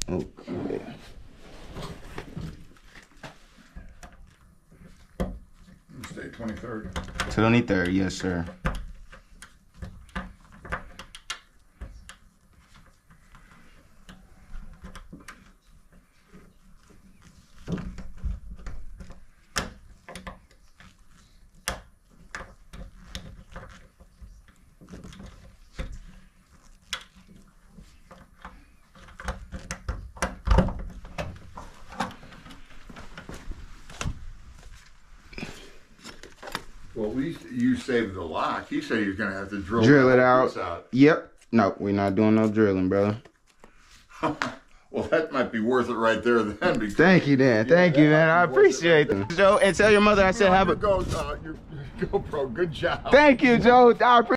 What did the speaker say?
Okay. Tuesday, 23rd. 23rd, yes, sir. Well, you saved the lock. He said he was going to have to drill It that piece out. Yep. No, we're not doing no drilling, brother. Well, that might be worth it right there then. Because Thank you, Dan. Thank you, man. I appreciate it. Joe, and tell your mother I said have a... Your GoPro. Good job. Thank you, Joe. I appreciate